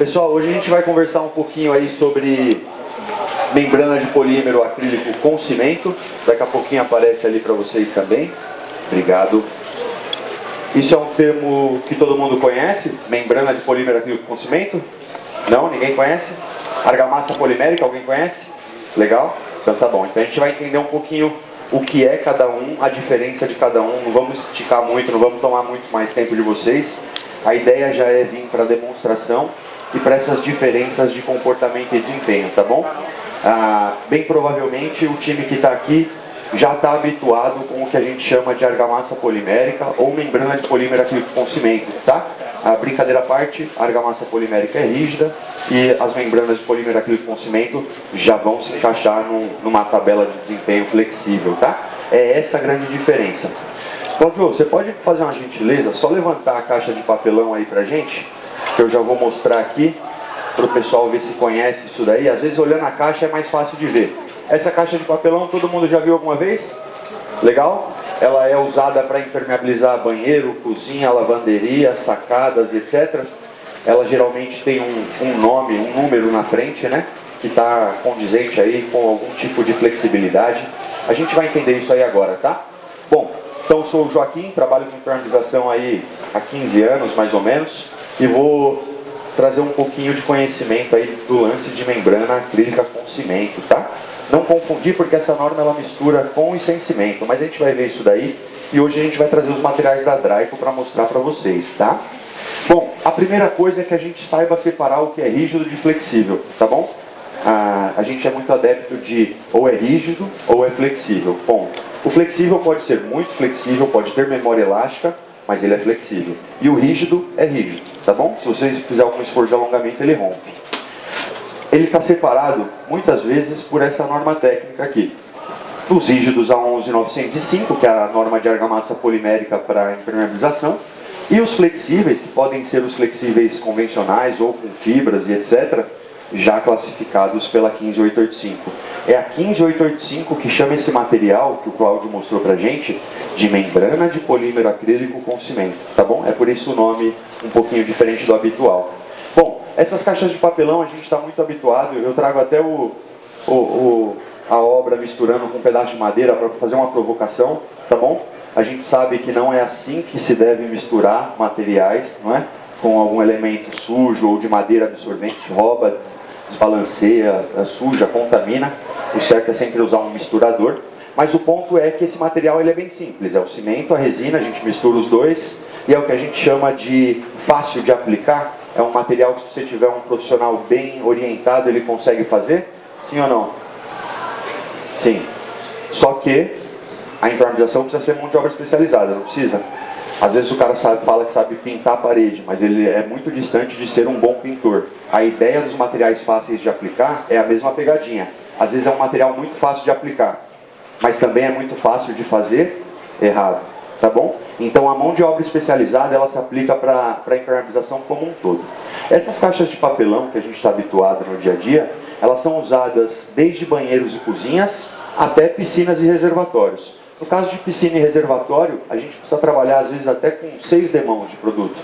Pessoal, hoje a gente vai conversar um pouquinho aí sobre membrana de polímero acrílico com cimento. Daqui a pouquinho aparece ali para vocês também. Obrigado. Isso é um termo que todo mundo conhece? Membrana de polímero acrílico com cimento? Não? Ninguém conhece? Argamassa polimérica, alguém conhece? Legal? Então tá bom. Então a gente vai entender um pouquinho o que é cada um, a diferença de cada um. Não vamos esticar muito, não vamos tomar muito mais tempo de vocês. A ideia já é vir para a demonstração e para essas diferenças de comportamento e desempenho, tá bom? Bem provavelmente o time que está aqui já está habituado com o que a gente chama de argamassa polimérica ou membrana de polímero acrílico com cimento, tá? A brincadeira à parte, a argamassa polimérica é rígida e as membranas de polímero acrílico com cimento já vão se encaixar numa tabela de desempenho flexível, tá? É essa a grande diferença. Claudio, você pode fazer uma gentileza, só levantar a caixa de papelão aí pra gente, que eu já vou mostrar aqui, para o pessoal ver se conhece isso daí. Às vezes olhando a caixa é mais fácil de ver. Essa caixa de papelão todo mundo já viu alguma vez? Legal? Ela é usada para impermeabilizar banheiro, cozinha, lavanderia, sacadas e etc. Ela geralmente tem um nome, um número na frente, né? Que está condizente aí com algum tipo de flexibilidade. A gente vai entender isso aí agora, tá? Bom, então eu sou o Joaquim, trabalho com impermeabilização aí há 15 anos mais ou menos. E vou trazer um pouquinho de conhecimento aí do lance de membrana acrílica com cimento, tá? Não confundir, porque essa norma ela mistura com e sem cimento, mas a gente vai ver isso daí e hoje a gente vai trazer os materiais da Draico para mostrar para vocês, tá? Bom, a primeira coisa é que a gente saiba separar o que é rígido de flexível, tá bom? A gente é muito adepto de ou é rígido ou é flexível, ponto. O flexível pode ser muito flexível, pode ter memória elástica, mas ele é flexível. E o rígido é rígido, tá bom? Se você fizer algum esforço de alongamento, ele rompe. Ele está separado, muitas vezes, por essa norma técnica aqui. Os rígidos a 11905, que é a norma de argamassa polimérica para impermeabilização, e os flexíveis, que podem ser os flexíveis convencionais ou com fibras e etc., já classificados pela 15885. É a 15885 que chama esse material, que o Cláudio mostrou pra gente, de membrana de polímero acrílico com cimento, tá bom? É por isso o nome um pouquinho diferente do habitual. Bom, essas caixas de papelão a gente está muito habituado, eu trago até a obra misturando com um pedaço de madeira para fazer uma provocação, tá bom? A gente sabe que não é assim que se deve misturar materiais, não é? Com algum elemento sujo ou de madeira absorvente, rouba, desbalanceia, suja, contamina. O certo é sempre usar um misturador. Mas o ponto é que esse material ele é bem simples. É o cimento, a resina, a gente mistura os dois. E é o que a gente chama de fácil de aplicar. É um material que se você tiver um profissional bem orientado, ele consegue fazer? Sim ou não? Sim. Só que a impermeabilização precisa ser mão de obra especializada, não precisa? Às vezes o cara fala que sabe pintar a parede, mas ele é muito distante de ser um bom pintor. A ideia dos materiais fáceis de aplicar é a mesma pegadinha. Às vezes é um material muito fácil de aplicar, mas também é muito fácil de fazer errado, tá bom? Então a mão de obra especializada ela se aplica para a impermeabilização como um todo. Essas caixas de papelão que a gente está habituado no dia a dia, elas são usadas desde banheiros e cozinhas até piscinas e reservatórios. No caso de piscina e reservatório, a gente precisa trabalhar às vezes até com 6 demãos de produto.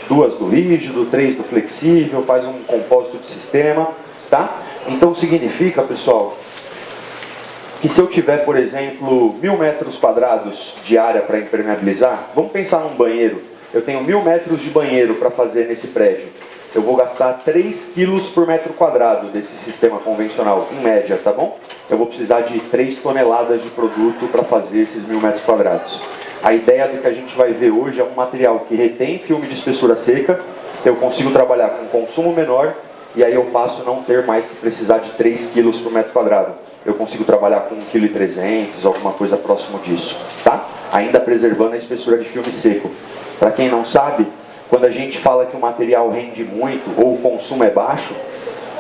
2 do rígido, 3 do flexível, faz um compósito de sistema, tá? Então significa, pessoal, que se eu tiver, por exemplo, 1000 metros quadrados de área para impermeabilizar, vamos pensar num banheiro, eu tenho 1000 metros de banheiro para fazer nesse prédio. Eu vou gastar 3 quilos por metro quadrado desse sistema convencional, em média, tá bom? Eu vou precisar de 3 toneladas de produto para fazer esses 1000 metros quadrados. A ideia do que a gente vai ver hoje é um material que retém filme de espessura seca, eu consigo trabalhar com consumo menor, e aí eu passo a não ter mais que precisar de 3 quilos por metro quadrado. Eu consigo trabalhar com 1,3 kg, alguma coisa próximo disso, tá? Ainda preservando a espessura de filme seco. Para quem não sabe, quando a gente fala que o material rende muito ou o consumo é baixo,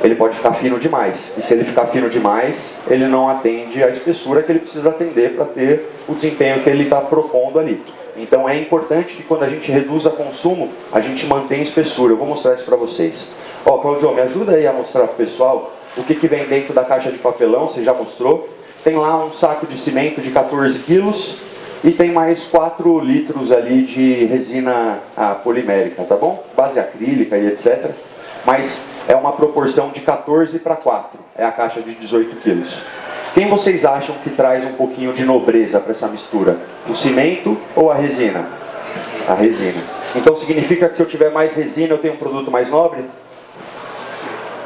ele pode ficar fino demais. E se ele ficar fino demais, ele não atende a espessura que ele precisa atender para ter o desempenho que ele está propondo ali. Então é importante que quando a gente reduz o consumo, a gente mantenha a espessura. Eu vou mostrar isso para vocês. Ó, Claudio, me ajuda aí a mostrar para o pessoal o que vem dentro da caixa de papelão, você já mostrou. Tem lá um saco de cimento de 14 quilos. E tem mais 4 litros ali de resina polimérica, tá bom? Base acrílica e etc. mas é uma proporção de 14:4, é a caixa de 18 quilos. Quem vocês acham que traz um pouquinho de nobreza para essa mistura? O cimento ou a resina? A resina. Então significa que se eu tiver mais resina eu tenho um produto mais nobre?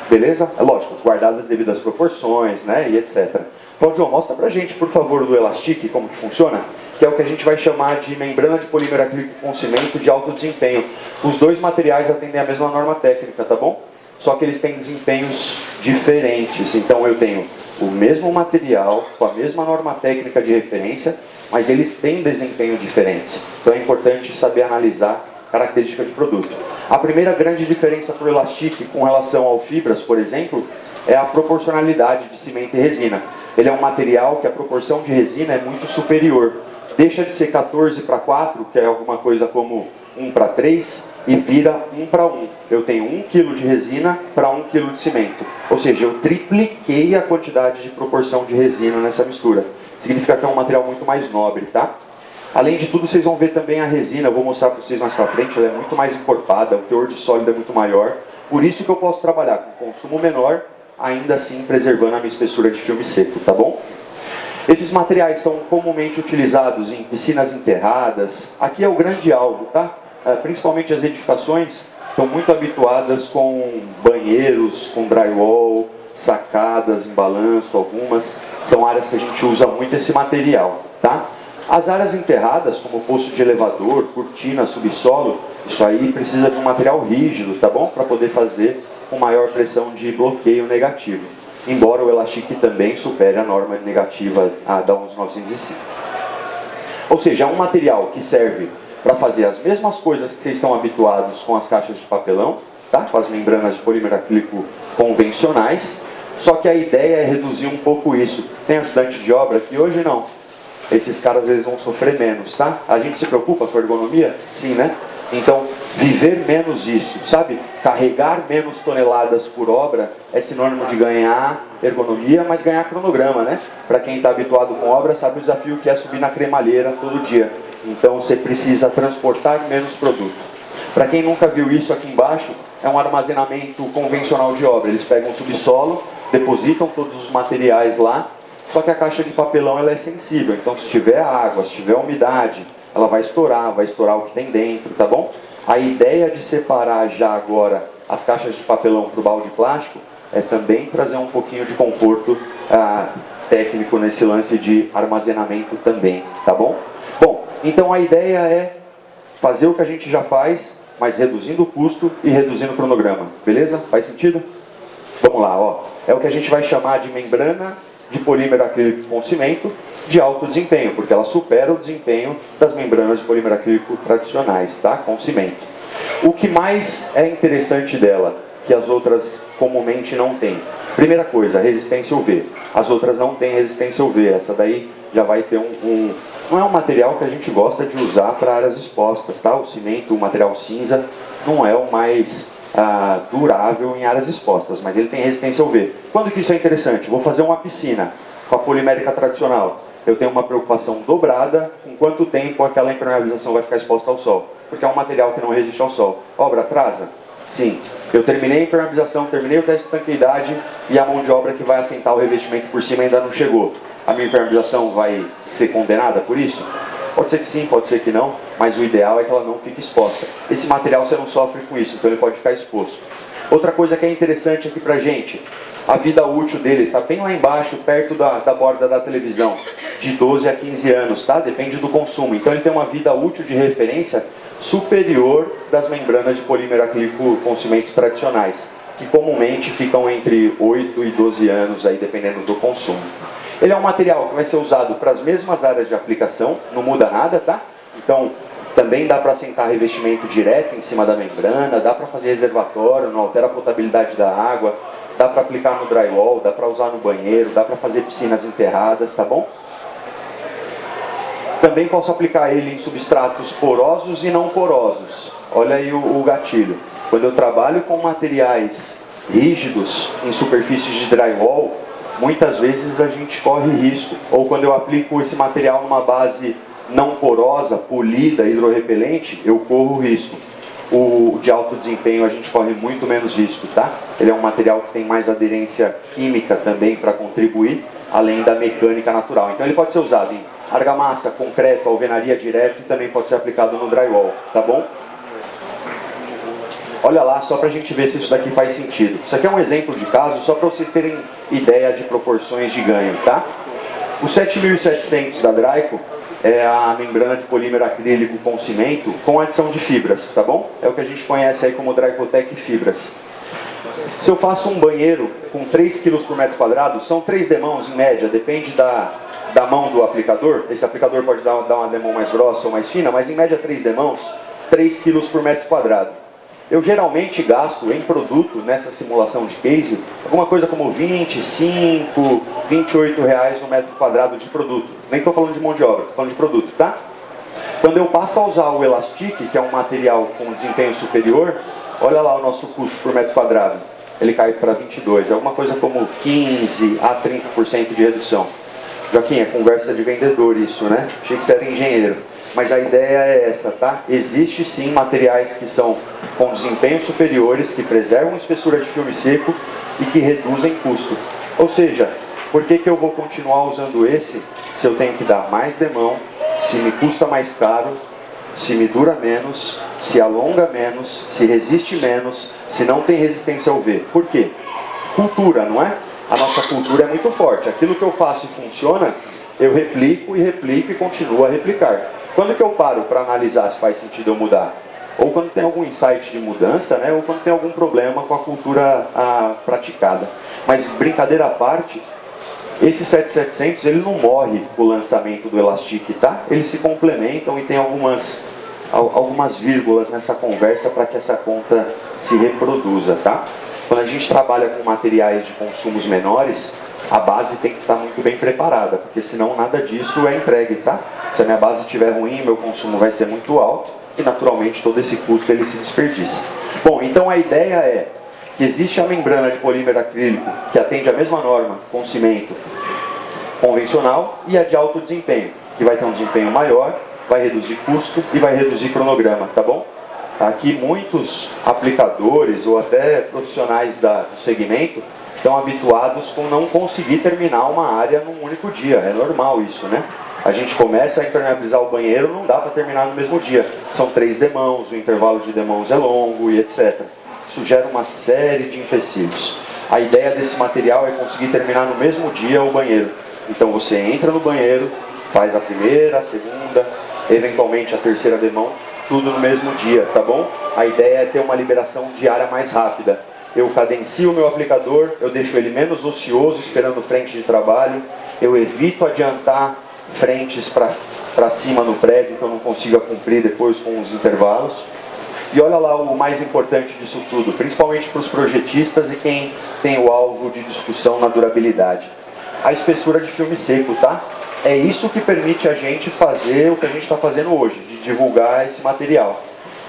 Beleza? É lógico, guardadas as devidas proporções, né, e etc. Claudio, mostra pra gente, por favor, do Elastic, como que funciona, que é o que a gente vai chamar de membrana de polímero acrílico com cimento de alto desempenho. Os dois materiais atendem a mesma norma técnica, tá bom? Só que eles têm desempenhos diferentes. Então eu tenho o mesmo material, com a mesma norma técnica de referência, mas eles têm desempenho diferentes. Então é importante saber analisar característica de produto. A primeira grande diferença para o Elastic com relação ao fibras, por exemplo, é a proporcionalidade de cimento e resina. Ele é um material que a proporção de resina é muito superior. Deixa de ser 14:4, que é alguma coisa como 1:3, e vira 1:1. Eu tenho 1 kg de resina para 1 kg de cimento. Ou seja, eu tripliquei a quantidade de proporção de resina nessa mistura. Significa que é um material muito mais nobre, tá? Além de tudo, vocês vão ver também a resina, eu vou mostrar para vocês mais para frente, ela é muito mais encorpada, o teor de sólido é muito maior. Por isso que eu posso trabalhar com consumo menor, ainda assim preservando a minha espessura de filme seco, tá bom? Esses materiais são comumente utilizados em piscinas enterradas. Aqui é o grande alvo, tá? Principalmente as edificações estão muito habituadas com banheiros, com drywall, sacadas em balanço, algumas. São áreas que a gente usa muito esse material, tá? As áreas enterradas, como poço de elevador, cortina, subsolo, isso aí precisa de um material rígido, tá bom? Para poder fazer com maior pressão de bloqueio negativo. Embora o Elastic também supere a norma negativa da 11905. Ou seja, é um material que serve para fazer as mesmas coisas que vocês estão habituados com as caixas de papelão, tá? Com as membranas de polímero acrílico convencionais, só que a ideia é reduzir um pouco isso. Tem ajudante de obra aqui hoje? Não. Esses caras eles vão sofrer menos, tá? A gente se preocupa com a ergonomia? Sim, né? Então, viver menos isso, sabe? Carregar menos toneladas por obra é sinônimo de ganhar ergonomia, mas ganhar cronograma, né? Para quem está habituado com obra, sabe o desafio que é subir na cremalheira todo dia. Então, você precisa transportar menos produto. Para quem nunca viu isso, aqui embaixo é um armazenamento convencional de obra. Eles pegam o subsolo, depositam todos os materiais lá, só que a caixa de papelão ela é sensível. Então, se tiver água, se tiver umidade, ela vai estourar o que tem dentro, tá bom? A ideia de separar já agora as caixas de papelão para o balde plástico é também trazer um pouquinho de conforto técnico nesse lance de armazenamento também, tá bom? Bom, então a ideia é fazer o que a gente já faz, mas reduzindo o custo e reduzindo o cronograma, beleza? Faz sentido? Vamos lá, ó. É o que a gente vai chamar de membrana de polímero acrílico com cimento de alto desempenho, porque ela supera o desempenho das membranas de polímero acrílico tradicionais, tá? Com cimento. O que mais é interessante dela, que as outras comumente não têm? Primeira coisa, resistência UV. As outras não têm resistência UV, essa daí já vai ter não é um material que a gente gosta de usar para áreas expostas, tá? O cimento, o material cinza, não é o mais durável em áreas expostas, mas ele tem resistência UV. Quando que isso é interessante? Vou fazer uma piscina com a polimérica tradicional. Eu tenho uma preocupação dobrada com quanto tempo aquela impermeabilização vai ficar exposta ao sol. Porque é um material que não resiste ao sol. Obra atrasa? Sim. Eu terminei a impermeabilização, terminei o teste de tanqueidade e a mão de obra que vai assentar o revestimento por cima ainda não chegou. A minha impermeabilização vai ser condenada por isso? Pode ser que sim, pode ser que não, mas o ideal é que ela não fique exposta. Esse material você não sofre com isso, então ele pode ficar exposto. Outra coisa que é interessante aqui pra gente, a vida útil dele está bem lá embaixo, perto da borda da televisão, de 12 a 15 anos, tá? Depende do consumo. Então ele tem uma vida útil de referência superior das membranas de polímero acrílico com cimento tradicionais, que comumente ficam entre 8 e 12 anos, aí, dependendo do consumo. Ele é um material que vai ser usado para as mesmas áreas de aplicação, não muda nada, tá? Então, também dá para assentar revestimento direto em cima da membrana, dá para fazer reservatório, não altera a potabilidade da água, dá para aplicar no drywall, dá para usar no banheiro, dá para fazer piscinas enterradas, tá bom? Também posso aplicar ele em substratos porosos e não porosos. Olha aí o gatilho. Quando eu trabalho com materiais rígidos em superfícies de drywall, muitas vezes a gente corre risco. Ou quando eu aplico esse material numa base não porosa, polida, hidrorrepelente, eu corro risco. O de alto desempenho a gente corre muito menos risco, tá? Ele é um material que tem mais aderência química também para contribuir, além da mecânica natural. Então ele pode ser usado em argamassa, concreto, alvenaria direto e também pode ser aplicado no drywall, tá bom? Olha lá, só para a gente ver se isso daqui faz sentido. Isso aqui é um exemplo de caso, só para vocês terem ideia de proporções de ganho, tá? O 7700 da Dryco é a membrana de polímero acrílico com cimento com adição de fibras, tá bom? É o que a gente conhece aí como Drycotec Fibras. Se eu faço um banheiro com 3 kg por metro quadrado, são 3 demãos em média, depende da mão do aplicador. Esse aplicador pode dar uma demão mais grossa ou mais fina, mas em média 3 demãos, 3 kg por metro quadrado. Eu geralmente gasto em produto, nessa simulação de case, alguma coisa como 25, 28 reais no metro quadrado de produto. Nem estou falando de mão de obra, estou falando de produto, tá? Quando eu passo a usar o Elastic, que é um material com desempenho superior, olha lá o nosso custo por metro quadrado. Ele cai para 22, é alguma coisa como 15 a 30% de redução. Joaquim, é conversa de vendedor isso, né? Achei que você era engenheiro. Mas a ideia é essa, tá? Existe sim materiais que são com desempenho superiores, que preservam espessura de filme seco e que reduzem custo. Ou seja, por que eu vou continuar usando esse se eu tenho que dar mais demão, se me custa mais caro, se me dura menos, se alonga menos, se resiste menos, se não tem resistência ao V? Por quê? Cultura, não é? A nossa cultura é muito forte. Aquilo que eu faço e funciona, eu replico e continuo a replicar. Quando que eu paro para analisar se faz sentido eu mudar? Ou quando tem algum insight de mudança, né? Ou quando tem algum problema com a cultura praticada. Mas brincadeira à parte, esse 7700 ele não morre com o lançamento do Elastic, tá? Eles se complementam e tem algumas vírgulas nessa conversa para que essa conta se reproduza, tá? Quando a gente trabalha com materiais de consumos menores, a base tem que estar muito bem preparada, porque senão nada disso é entregue, tá? Se a minha base estiver ruim, meu consumo vai ser muito alto e naturalmente todo esse custo ele se desperdiça. Bom, então a ideia é que existe a membrana de polímero acrílico que atende a mesma norma com cimento convencional e a de alto desempenho, que vai ter um desempenho maior, vai reduzir custo e vai reduzir cronograma, tá bom? Aqui muitos aplicadores ou até profissionais do segmento estão habituados com não conseguir terminar uma área num único dia. É normal isso, né? A gente começa a impermeabilizar o banheiro, não dá para terminar no mesmo dia. São 3 demãos, o intervalo de demãos é longo e etc. Isso gera uma série de empecilhos. A ideia desse material é conseguir terminar no mesmo dia o banheiro. Então você entra no banheiro, faz a primeira, a segunda, eventualmente a terceira demão, tudo no mesmo dia, tá bom? A ideia é ter uma liberação diária mais rápida. Eu cadencio o meu aplicador, eu deixo ele menos ocioso, esperando frente de trabalho, eu evito adiantar frentes para cima no prédio, que eu não consiga cumprir depois com os intervalos. E olha lá o mais importante disso tudo, principalmente para os projetistas e quem tem o alvo de discussão na durabilidade. A espessura de filme seco, tá? É isso que permite a gente fazer o que a gente está fazendo hoje, de divulgar esse material.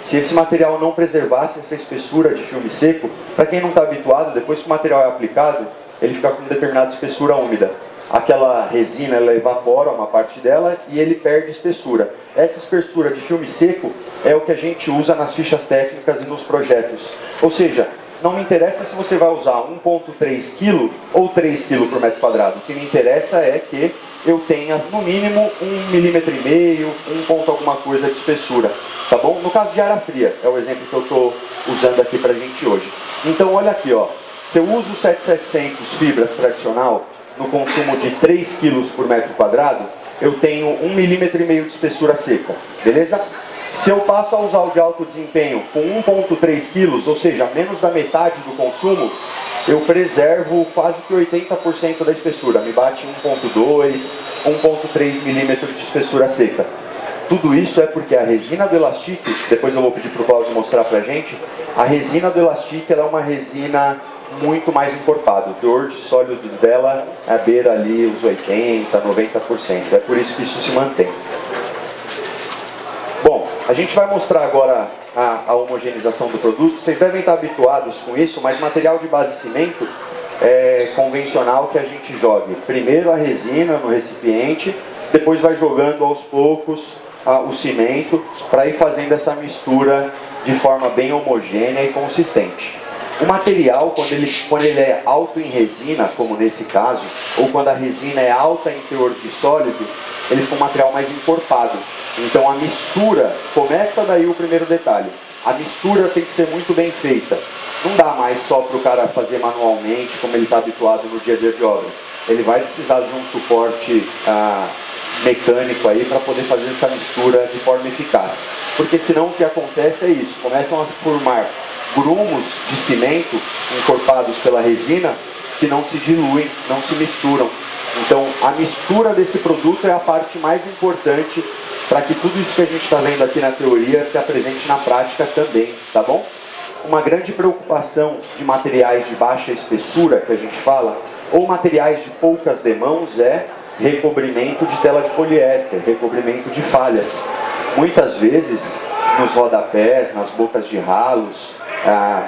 Se esse material não preservasse essa espessura de filme seco, para quem não está habituado, depois que o material é aplicado, ele fica com determinada espessura úmida. Aquela resina, ela evapora uma parte dela e ele perde espessura. Essa espessura de filme seco é o que a gente usa nas fichas técnicas e nos projetos. Ou seja, não me interessa se você vai usar 1,3 kg ou 3 kg por metro quadrado. O que me interessa é que eu tenha no mínimo 1,5 mm, 1 ponto alguma coisa de espessura, tá bom? No caso de área fria, é o exemplo que eu estou usando aqui pra gente hoje. Então olha aqui, ó, se eu uso o 7700 fibras tradicional, no consumo de 3 kg por metro quadrado, eu tenho 1,5 mm de espessura seca, beleza? Se eu passo a usar o de alto desempenho com 1,3 kg, ou seja, menos da metade do consumo, eu preservo quase que 80% da espessura. Me bate 1,2, 1,3 milímetros de espessura seca. Tudo isso é porque a resina do Elastic, depois eu vou pedir para o Cláudio mostrar para a gente, a resina do Elastic ela é uma resina muito mais encorpada. O teor de sólido dela é beira ali os 80%, 90%. É por isso que isso se mantém. Bom, a gente vai mostrar agora a homogeneização do produto. Vocês devem estar habituados com isso, mas material de base cimento é convencional que a gente jogue primeiro a resina no recipiente, depois vai jogando aos poucos o cimento para ir fazendo essa mistura de forma bem homogênea e consistente. O material, quando ele é alto em resina, como nesse caso, ou quando a resina é alta em teor de sólido, ele fica um material mais encorpado. Então a mistura, começa daí o primeiro detalhe, a mistura tem que ser muito bem feita. Não dá mais só para o cara fazer manualmente, como ele está habituado no dia a dia de obra. Ele vai precisar de um suporte mecânico aí para poder fazer essa mistura de forma eficaz. Porque senão o que acontece é isso, começam a formar grumos de cimento encorpados pela resina que não se diluem, não se misturam. Então a mistura desse produto é a parte mais importante para que tudo isso que a gente está vendo aqui na teoria se apresente na prática também, tá bom? Uma grande preocupação de materiais de baixa espessura, que a gente fala, ou materiais de poucas demãos, é recobrimento de tela de poliéster, recobrimento de falhas. Muitas vezes, nos rodapés, nas bocas de ralos,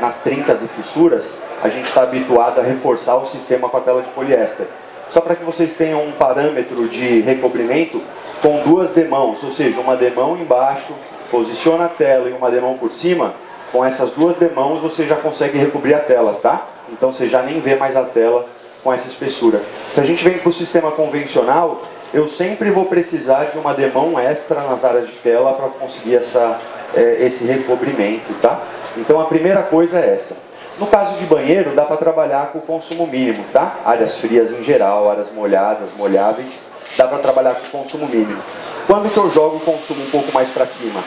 nas trincas e fissuras, a gente está habituado a reforçar o sistema com a tela de poliéster. Só para que vocês tenham um parâmetro de recobrimento, com duas demãos, ou seja, uma demão embaixo, posiciona a tela e uma demão por cima, com essas duas demãos você já consegue recobrir a tela, tá? Então você já nem vê mais a tela com essa espessura. Se a gente vem para o sistema convencional, eu sempre vou precisar de uma demão extra nas áreas de tela para conseguir esse recobrimento, tá? Então a primeira coisa é essa. No caso de banheiro, dá para trabalhar com o consumo mínimo, tá? Áreas frias em geral, áreas molhadas, molháveis, dá para trabalhar com o consumo mínimo. Quando que eu jogo o consumo um pouco mais para cima?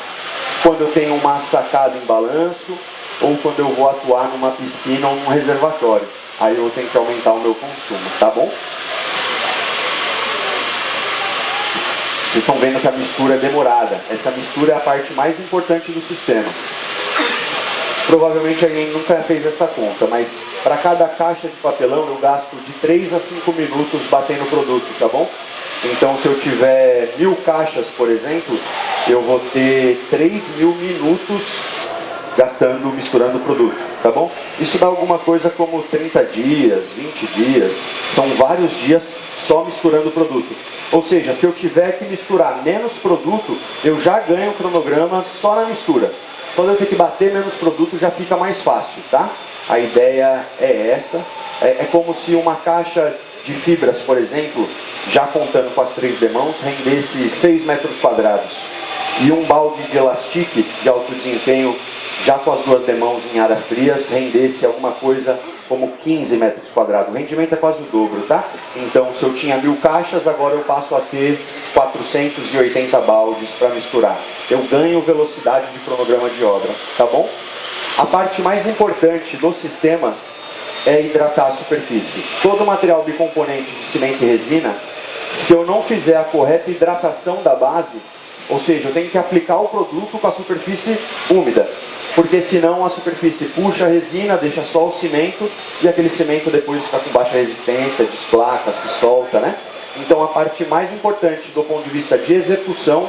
Quando eu tenho uma sacada em balanço, ou quando eu vou atuar numa piscina ou num reservatório. Aí eu tenho que aumentar o meu consumo, tá bom? Vocês estão vendo que a mistura é demorada. Essa mistura é a parte mais importante do sistema. Provavelmente alguém nunca fez essa conta, mas para cada caixa de papelão eu gasto de 3 a 5 minutos batendo o produto, tá bom? Então se eu tiver 1000 caixas, por exemplo, eu vou ter 3.000 minutos misturando o produto, tá bom? Isso dá alguma coisa como 30 dias, 20 dias, são vários dias só misturando o produto. Ou seja, se eu tiver que misturar menos produto, eu já ganho o cronograma só na mistura. Quando eu tenho que bater menos produto, já fica mais fácil, tá? A ideia é essa. É como se uma caixa de fibras, por exemplo, já contando com as 3 demãos, rendesse 6 metros quadrados. E um balde de elastique de alto desempenho, já com as 2 demãos em áreas frias, rendesse alguma coisa como 15 metros quadrados. O rendimento é quase o dobro, tá? Então, se eu tinha 1000 caixas, agora eu passo a ter 480 baldes para misturar. Eu ganho velocidade de cronograma de obra, tá bom? A parte mais importante do sistema é hidratar a superfície. Todo material bicomponente de cimento e resina, se eu não fizer a correta hidratação da base, ou seja, eu tenho que aplicar o produto com a superfície úmida, porque senão a superfície puxa a resina, deixa só o cimento, e aquele cimento depois fica com baixa resistência, desplaca, se solta, né? Então a parte mais importante do ponto de vista de execução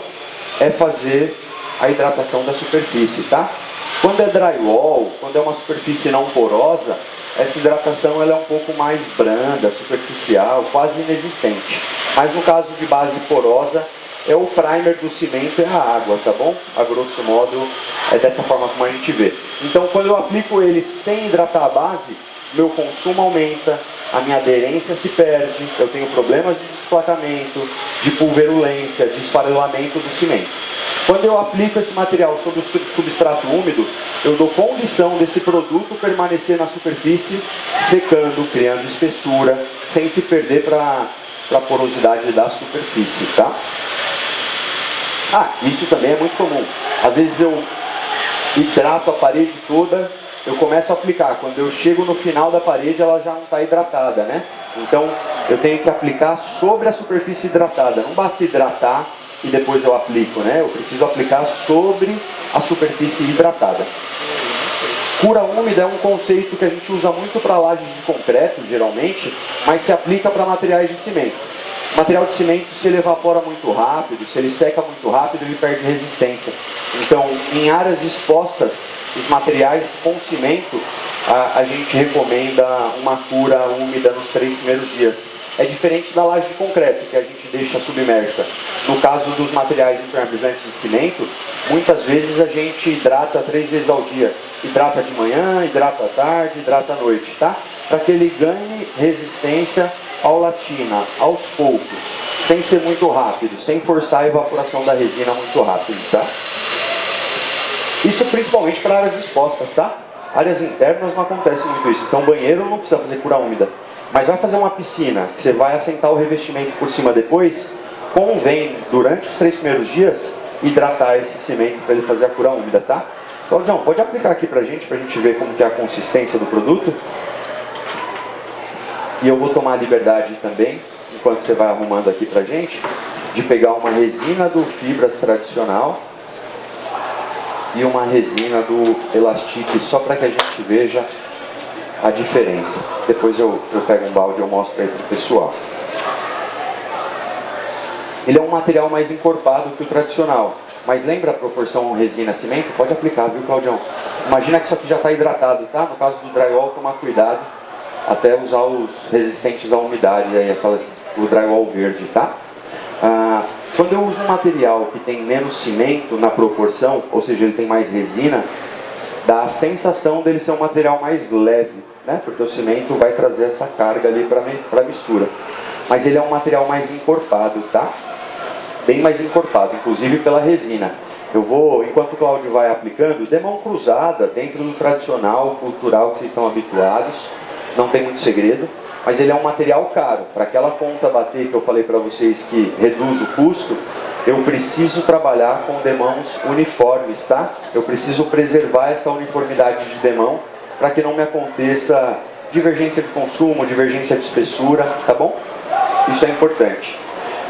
é fazer a hidratação da superfície, tá? Quando é drywall, quando é uma superfície não porosa, essa hidratação ela é um pouco mais branda, superficial, quase inexistente. Mas no caso de base porosa, é o primer do cimento e a água, tá bom? A grosso modo, é dessa forma como a gente vê. Então, quando eu aplico ele sem hidratar a base, meu consumo aumenta, a minha aderência se perde, eu tenho problemas de desplacamento, de pulverulência, de esfarelamento do cimento. Quando eu aplico esse material sobre o substrato úmido, eu dou condição desse produto permanecer na superfície, secando, criando espessura, sem se perder para a porosidade da superfície, tá? Isso também é muito comum. Às vezes eu hidrato a parede toda, eu começo a aplicar. Quando eu chego no final da parede, ela já não está hidratada, né? Então, eu tenho que aplicar sobre a superfície hidratada. Não basta hidratar e depois eu aplico, né? Eu preciso aplicar sobre a superfície hidratada. Cura úmida é um conceito que a gente usa muito para lajes de concreto, geralmente, mas se aplica para materiais de cimento. O material de cimento, se ele evapora muito rápido, se ele seca muito rápido, ele perde resistência. Então, em áreas expostas, os materiais com cimento, a gente recomenda uma cura úmida nos 3 primeiros dias. É diferente da laje de concreto, que a gente deixa submersa. No caso dos materiais impermeabilizantes de cimento, muitas vezes a gente hidrata 3 vezes ao dia. Hidrata de manhã, hidrata à tarde, hidrata à noite, tá? Para que ele ganhe resistência aulatina, aos poucos, sem ser muito rápido, sem forçar a evaporação da resina muito rápido, tá? Isso principalmente para áreas expostas, tá? Áreas internas não acontece muito isso. Então banheiro não precisa fazer cura úmida. Mas vai fazer uma piscina, que você vai assentar o revestimento por cima depois, convém, durante os 3 primeiros dias, hidratar esse cimento para ele fazer a cura úmida, tá? Claudião, pode aplicar aqui pra gente ver como que é a consistência do produto? E eu vou tomar a liberdade também, enquanto você vai arrumando aqui pra gente, de pegar uma resina do Fibras tradicional e uma resina do Elastic, só para que a gente veja a diferença. Depois eu pego um balde e eu mostro aí pro pessoal. Ele é um material mais encorpado que o tradicional. Mas lembra a proporção resina-cimento? Pode aplicar, viu, Claudião? Imagina que isso aqui já está hidratado, tá? No caso do drywall, tomar cuidado até usar os resistentes à umidade, aí, o drywall verde, tá? Quando eu uso um material que tem menos cimento na proporção, ou seja, ele tem mais resina, dá a sensação dele ser um material mais leve, né? Porque o cimento vai trazer essa carga ali para a mistura. Mas ele é um material mais encorpado, tá? Bem mais encorpado, inclusive pela resina. Eu vou, enquanto o Cláudio vai aplicando, de mão cruzada, dentro do tradicional, cultural que vocês estão habituados. Não tem muito segredo, mas ele é um material caro. Para aquela conta bater que eu falei para vocês que reduz o custo, eu preciso trabalhar com demãos uniformes, tá? Eu preciso preservar essa uniformidade de demão para que não me aconteça divergência de consumo, divergência de espessura, tá bom? Isso é importante.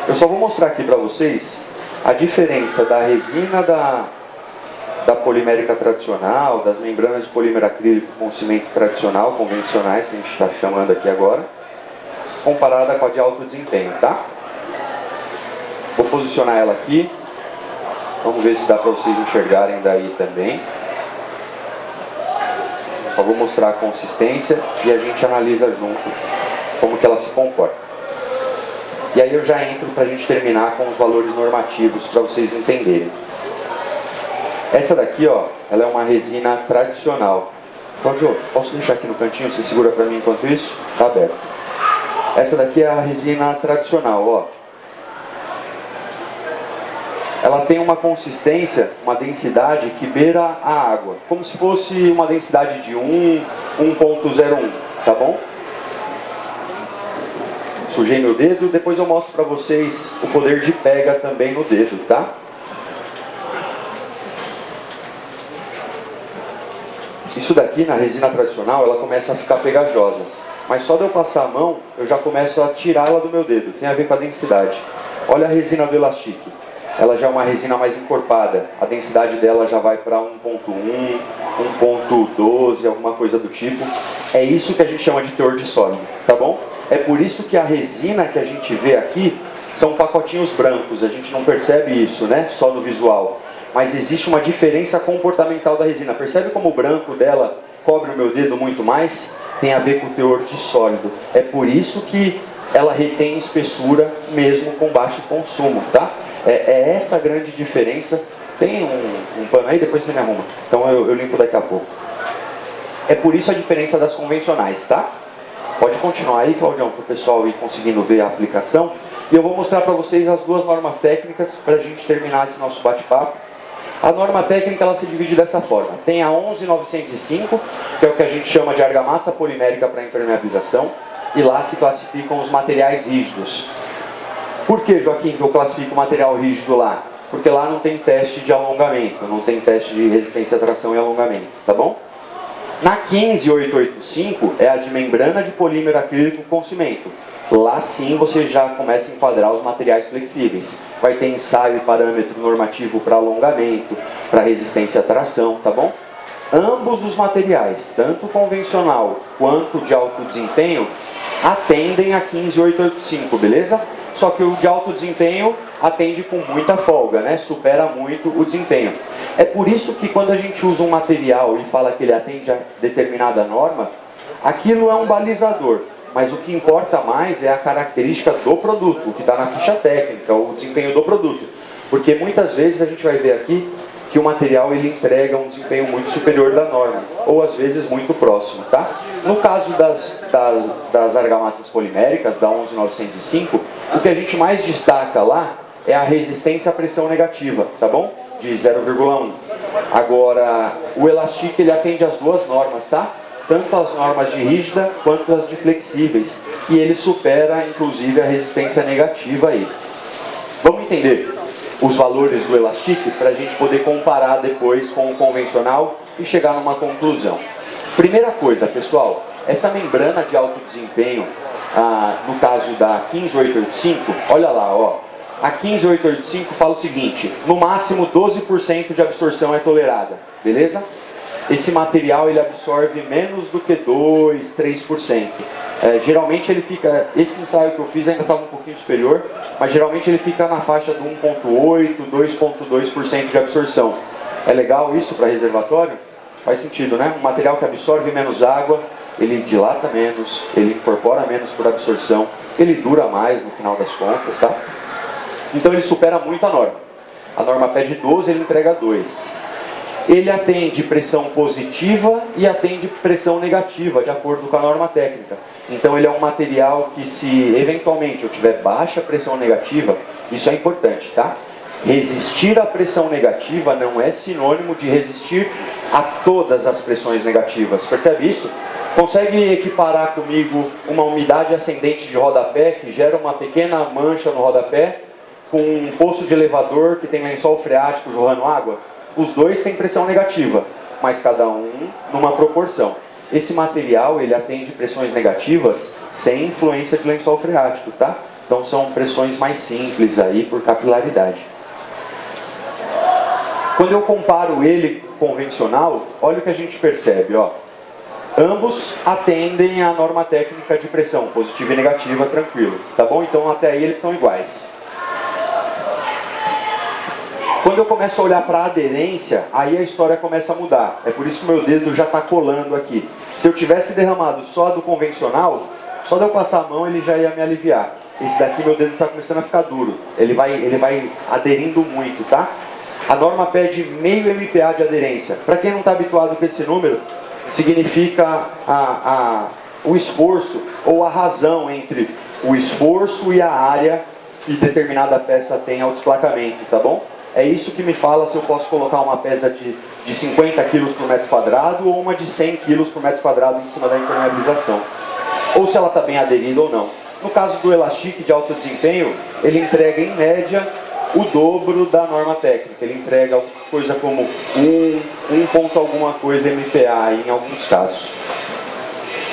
Eu só vou mostrar aqui para vocês a diferença da resina da polimérica tradicional, das membranas de polímero acrílico com cimento tradicional, convencionais, que a gente está chamando aqui agora, comparada com a de alto desempenho, tá? Vou posicionar ela aqui. Vamos ver se dá para vocês enxergarem daí também. Só vou mostrar a consistência e a gente analisa junto como que ela se comporta. E aí eu já entro para a gente terminar com os valores normativos para vocês entenderem. Essa daqui, ó, ela é uma resina tradicional. Claudio, posso deixar aqui no cantinho? Você segura para mim enquanto isso? Tá aberto. Essa daqui é a resina tradicional, ó. Ela tem uma consistência, uma densidade que beira a água. Como se fosse uma densidade de 1.01, tá bom? Sujei meu dedo, depois eu mostro para vocês o poder de pega também no dedo, tá? Isso daqui, na resina tradicional, ela começa a ficar pegajosa. Mas só de eu passar a mão, eu já começo a tirá-la do meu dedo. Tem a ver com a densidade. Olha a resina do Elastic. Ela já é uma resina mais encorpada. A densidade dela já vai para 1.1, 1.12, alguma coisa do tipo. É isso que a gente chama de teor de sólido, tá bom? É por isso que a resina que a gente vê aqui são pacotinhos brancos. A gente não percebe isso, né? Só no visual. Mas existe uma diferença comportamental da resina. Percebe como o branco dela cobre o meu dedo muito mais? Tem a ver com o teor de sólido. É por isso que ela retém espessura mesmo com baixo consumo, tá? É essa a grande diferença. Tem um pano aí, depois você me arruma. Então eu limpo daqui a pouco. É por isso a diferença das convencionais, tá? Pode continuar aí, Claudião, para o pessoal ir conseguindo ver a aplicação. E eu vou mostrar para vocês as duas normas técnicas para a gente terminar esse nosso bate-papo. A norma técnica ela se divide dessa forma. Tem a 11905, que é o que a gente chama de argamassa polimérica para impermeabilização. E lá se classificam os materiais rígidos. Por que, Joaquim, que eu classifico o material rígido lá? Porque lá não tem teste de alongamento, não tem teste de resistência à tração e alongamento, tá bom? Na 15885 é a de membrana de polímero acrílico com cimento. Lá sim você já começa a enquadrar os materiais flexíveis. Vai ter ensaio e parâmetro normativo para alongamento, para resistência à tração, tá bom? Ambos os materiais, tanto convencional quanto de alto desempenho, atendem a 15885, beleza? Só que o de alto desempenho atende com muita folga, né? Supera muito o desempenho. É por isso que quando a gente usa um material e fala que ele atende a determinada norma, aquilo é um balizador. mas o que importa mais é a característica do produto, o que está na ficha técnica, o desempenho do produto. Porque muitas vezes a gente vai ver aqui que o material ele entrega um desempenho muito superior da norma, ou às vezes muito próximo, tá? No caso das argamassas poliméricas, da 11905, o que a gente mais destaca lá é a resistência à pressão negativa, tá bom? De 0,1. Agora, o Elastic ele atende às duas normas, tá? Tanto as normas de rígida quanto as de flexíveis. E ele supera, inclusive, a resistência negativa aí. Vamos entender os valores do Elastic para a gente poder comparar depois com o convencional e chegar numa conclusão. Primeira coisa, pessoal, essa membrana de alto desempenho, no caso da 15885, olha lá, ó. A 15885 fala o seguinte: no máximo 12% de absorção é tolerada, beleza? Esse material ele absorve menos do que 2, 3%. Geralmente ele fica, esse ensaio que eu fiz ainda estava um pouquinho superior, mas geralmente ele fica na faixa do 1,8, 2,2% de absorção. É legal isso para reservatório? Faz sentido, né? Um material que absorve menos água, ele dilata menos, ele incorpora menos por absorção, ele dura mais no final das contas, tá? Então ele supera muito a norma. A norma pede 12, ele entrega 2. Ele atende pressão positiva e atende pressão negativa, de acordo com a norma técnica. Então ele é um material que, se eventualmente eu tiver baixa pressão negativa, isso é importante, tá? Resistir à pressão negativa não é sinônimo de resistir a todas as pressões negativas. Percebe isso? Consegue equiparar comigo uma umidade ascendente de rodapé que gera uma pequena mancha no rodapé com um poço de elevador que tem lençol freático jorrando água? Os dois têm pressão negativa, mas cada um numa proporção. Esse material ele atende pressões negativas sem influência de lençol freático, tá? Então são pressões mais simples aí por capilaridade. Quando eu comparo ele convencional, olha o que a gente percebe, ó. Ambos atendem à norma técnica de pressão, positiva e negativa, tranquilo, tá bom? Então até aí eles são iguais. Quando eu começo a olhar para a aderência, aí a história começa a mudar. É por isso que o meu dedo já está colando aqui. Se eu tivesse derramado só do convencional, só de eu passar a mão ele já ia me aliviar. Esse daqui meu dedo está começando a ficar duro. Ele vai aderindo muito, tá? A norma pede meio MPa de aderência. Para quem não está habituado com esse número, significa o esforço ou a razão entre o esforço e a área que determinada peça tem ao desplacamento, tá bom? É isso que me fala se eu posso colocar uma peça de 50 kg por metro quadrado ou uma de 100 kg por metro quadrado em cima da impermeabilização. Ou se ela está bem aderida ou não. No caso do Elastic de alto desempenho, ele entrega em média o dobro da norma técnica. Ele entrega coisa como 1 ponto alguma coisa MPa em alguns casos.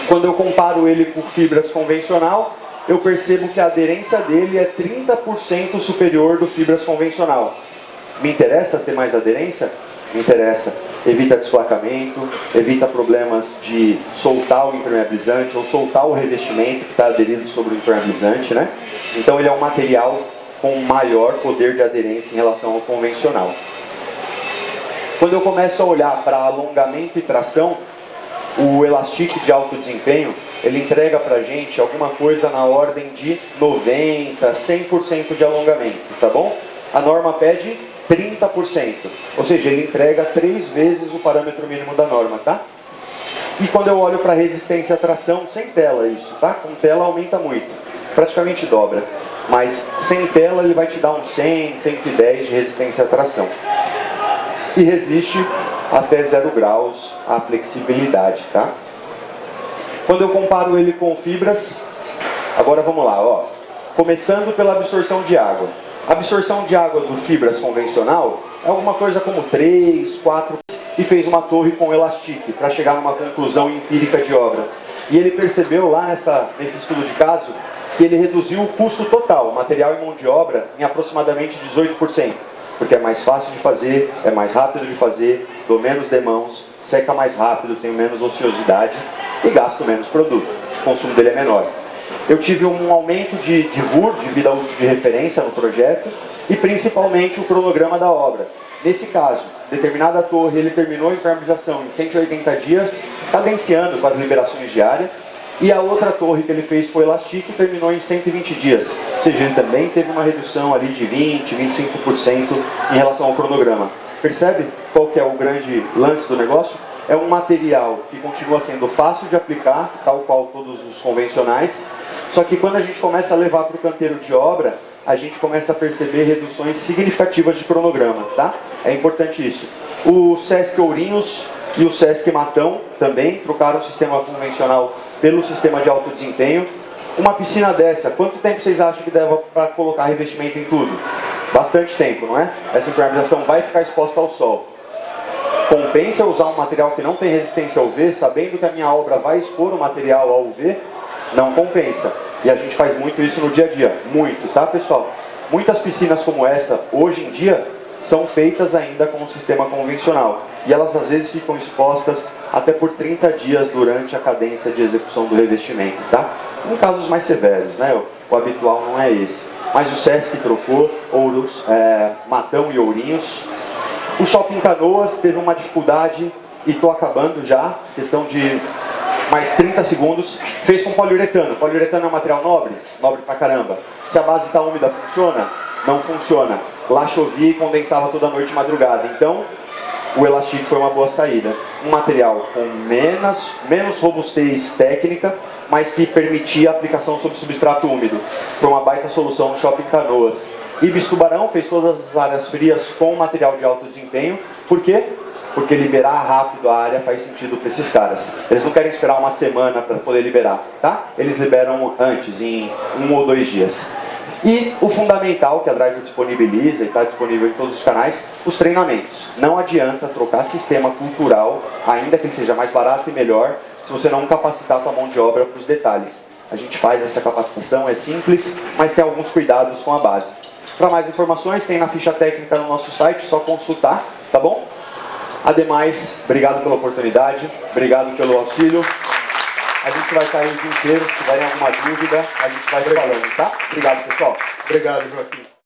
Quando eu comparo ele com fibras convencional, eu percebo que a aderência dele é 30% superior do fibras convencional. Me interessa ter mais aderência? Me interessa. Evita desplacamento, evita problemas de soltar o impermeabilizante ou soltar o revestimento que está aderido sobre o impermeabilizante, né? Então ele é um material com maior poder de aderência em relação ao convencional. Quando eu começo a olhar para alongamento e tração, o Elastic de alto desempenho, ele entrega para a gente alguma coisa na ordem de 90%, 100% de alongamento, tá bom? A norma pede 30%, ou seja, ele entrega 3 vezes o parâmetro mínimo da norma, tá? E quando eu olho para resistência à tração, sem tela isso, tá? Com tela aumenta muito, praticamente dobra. Mas sem tela ele vai te dar uns 100, 110 de resistência à tração. E resiste até 0 graus a flexibilidade, tá? Quando eu comparo ele com fibras, agora vamos lá, ó. Começando pela absorção de água. A absorção de água do fibras convencional é alguma coisa como 3, 4, e fez uma torre com Elastic para chegar numa conclusão empírica de obra. E ele percebeu lá nesse estudo de caso que ele reduziu o custo total, material e mão de obra, em aproximadamente 18%. Porque é mais fácil de fazer, é mais rápido de fazer, dou menos demãos, seca mais rápido, tenho menos ociosidade e gasto menos produto. O consumo dele é menor. Eu tive um aumento de VUR, de vida útil de referência no projeto, e principalmente o cronograma da obra. Nesse caso, determinada torre, ele terminou a impermeabilização em 180 dias, cadenciando com as liberações diárias, E a outra torre que ele fez com o Elastic terminou em 120 dias. Ou seja, ele também teve uma redução ali de 20, 25% em relação ao cronograma. Percebe qual que é o grande lance do negócio? É um material que continua sendo fácil de aplicar, tal qual todos os convencionais, só que quando a gente começa a levar para o canteiro de obra, a gente começa a perceber reduções significativas de cronograma, tá? É importante isso. O Sesc Ourinhos e o Sesc Matão também trocaram o sistema convencional pelo sistema de alto desempenho. Uma piscina dessa, quanto tempo vocês acham que deva para colocar revestimento em tudo? Bastante tempo, não é? Essa impermeabilização vai ficar exposta ao sol. Compensa usar um material que não tem resistência ao UV, sabendo que a minha obra vai expor o material ao UV? Não compensa. E a gente faz muito isso no dia a dia. Muito, tá, pessoal? Muitas piscinas como essa, hoje em dia, são feitas ainda com o sistema convencional. E elas, às vezes, ficam expostas até por 30 dias durante a cadência de execução do revestimento, tá? Em casos mais severos, né? O habitual não é esse. Mas o Sesc trocou, Matão e Ourinhos. O Shopping Canoas teve uma dificuldade, e estou acabando já, questão de mais 30 segundos, fez com poliuretano. Poliuretano é um material nobre? Nobre pra caramba. Se a base está úmida, funciona? Não funciona. Lá chovia e condensava toda noite de madrugada. Então, o Elastic foi uma boa saída. Um material com menos robustez técnica, mas que permitia a aplicação sobre substrato úmido. Foi uma baita solução no Shopping Canoas. Ibis Tubarão fez todas as áreas frias com material de alto desempenho. Por quê? Porque liberar rápido a área faz sentido para esses caras. Eles não querem esperar uma semana para poder liberar, tá? Eles liberam antes, em 1 ou 2 dias. E o fundamental, que a Drive disponibiliza e está disponível em todos os canais, os treinamentos. Não adianta trocar sistema cultural, ainda que ele seja mais barato e melhor, se você não capacitar a tua mão de obra para os detalhes. A gente faz essa capacitação, é simples, mas tem alguns cuidados com a base. Para mais informações, tem na ficha técnica no nosso site, só consultar, tá bom? Ademais, obrigado pela oportunidade, obrigado pelo auxílio. A gente vai estar aí o dia inteiro, se tiverem alguma dúvida, a gente vai falando, tá? Obrigado, pessoal. Obrigado, Joaquim.